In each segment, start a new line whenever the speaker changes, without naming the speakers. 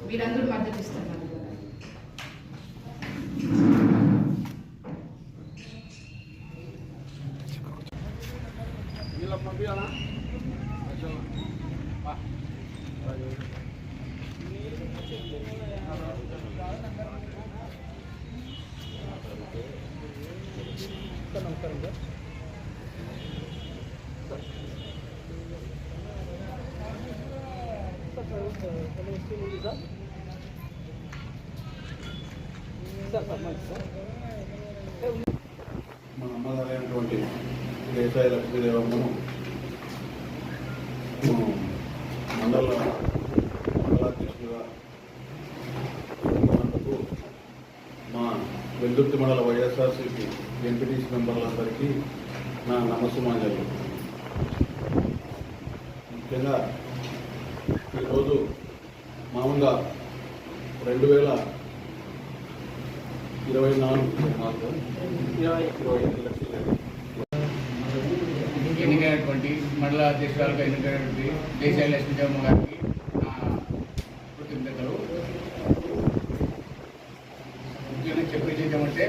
మీరందరూ మద్దతు ఇస్తున్నారు.
మా అమ్మగారైనటువంటి దేశాయి లక్ష్మీదేవమ్మను మండలాధ్యక్షులుగా మా వెల్దుర్తి మండల వైఎస్ఆర్సీపీ ఎంపీటీసీ మెంబర్లందరికీ నా నమస్సుమాంజలు. ముఖ్యంగా ఈరోజు మామూలుగా 2024
ఎన్నికైనటువంటి మండల అధ్యక్షురాలుగా ఎన్నికైనటువంటి దేశాయి లక్ష్మీదేవమ్మ గారికి కృతజ్ఞతలు. ముఖ్యంగా చెప్పేది ఏంటంటే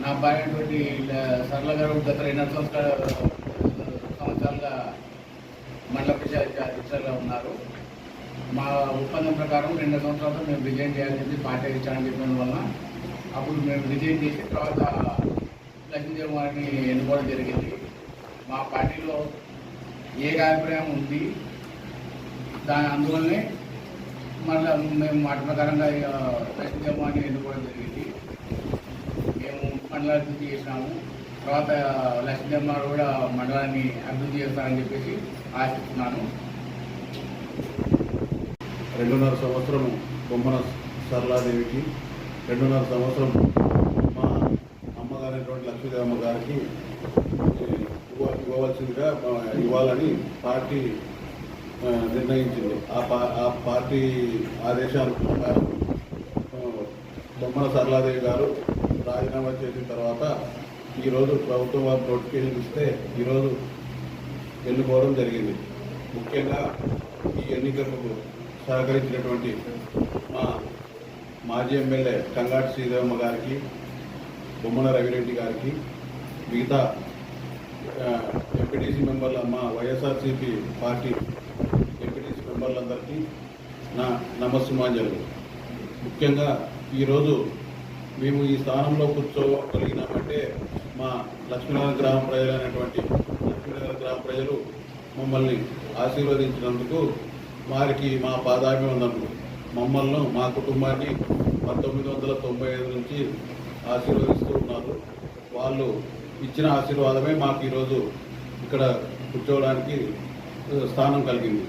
నా భార్య అయినటువంటి సరళ గారు గత 2 సంవత్సరాలుగా మండల పరిషత్ అధ్యక్షులుగా ఉన్నారు. మా ఒప్పందం ప్రకారం 2 సంవత్సరాలతో మేము రిజైన్ చేయాలని చెప్పి పార్టీ ఇచ్చానని చెప్పిన వలన అప్పుడు మేము రిజైన్ చేసి తర్వాత లక్ష్మీదేవి గారిని ఎన్నుకోవడం జరిగింది. మా పార్టీలో ఏ అభిప్రాయం ఉంది అందువల్లనే మళ్ళీ మేము మాట ప్రకారంగా లక్ష్మీదేవి గారిని ఎన్నుకోవడం జరిగింది. మేము మండల అభివృద్ధి చేసినాము. తర్వాత లక్ష్మీదేవి గారు కూడా మండలాన్ని అభివృద్ధి చేస్తారని చెప్పేసి ఆశిస్తున్నాను.
2.5 సంవత్సరం బొమ్మన సరళాదేవికి, 2.5 సంవత్సరం మా అమ్మగారైనటువంటి లక్ష్మీదేవమ్మ గారికి ఇవ్వవలసిందిగా ఇవ్వాలని పార్టీ నిర్ణయించింది. ఆ పార్టీ ఆదేశాల ప్రకారం బొమ్మన సరళాదేవి గారు రాజీనామా చేసిన తర్వాత ఈరోజు ప్రభుత్వం వారు నోటిఫికేషన్ ఇస్తే ఈరోజు ఎన్నుకోవడం జరిగింది. ముఖ్యంగా ఈ ఎన్నికలకు సహకరించినటువంటి మా మాజీ ఎమ్మెల్యే కంగాటి శ్రీదేవమ్మ గారికి, బొమ్మన రవిరెడ్డి గారికి, మిగతా ఎంపీటీసీ మెంబర్ల మా వైఎస్ఆర్సీపీ పార్టీ ఎంపీటీసీ మెంబర్లందరికీ నా నమస్సుమాంజలు. ముఖ్యంగా ఈరోజు మేము ఈ స్థానంలో కూర్చోగలిగినామంటే మా లక్ష్మీనగర్ గ్రామ ప్రజలైనటువంటి లక్ష్మీనగర్ గ్రామ ప్రజలు మమ్మల్ని ఆశీర్వదించినందుకు వారికి మా పాదాభివందనలు. మమ్మల్ని మా కుటుంబాన్ని 1995 నుంచి ఆశీర్వదిస్తూ ఉన్నారు. వాళ్ళు ఇచ్చిన ఆశీర్వాదమే మాకు ఈరోజు ఇక్కడ కూర్చోవడానికి స్థానం కలిగింది.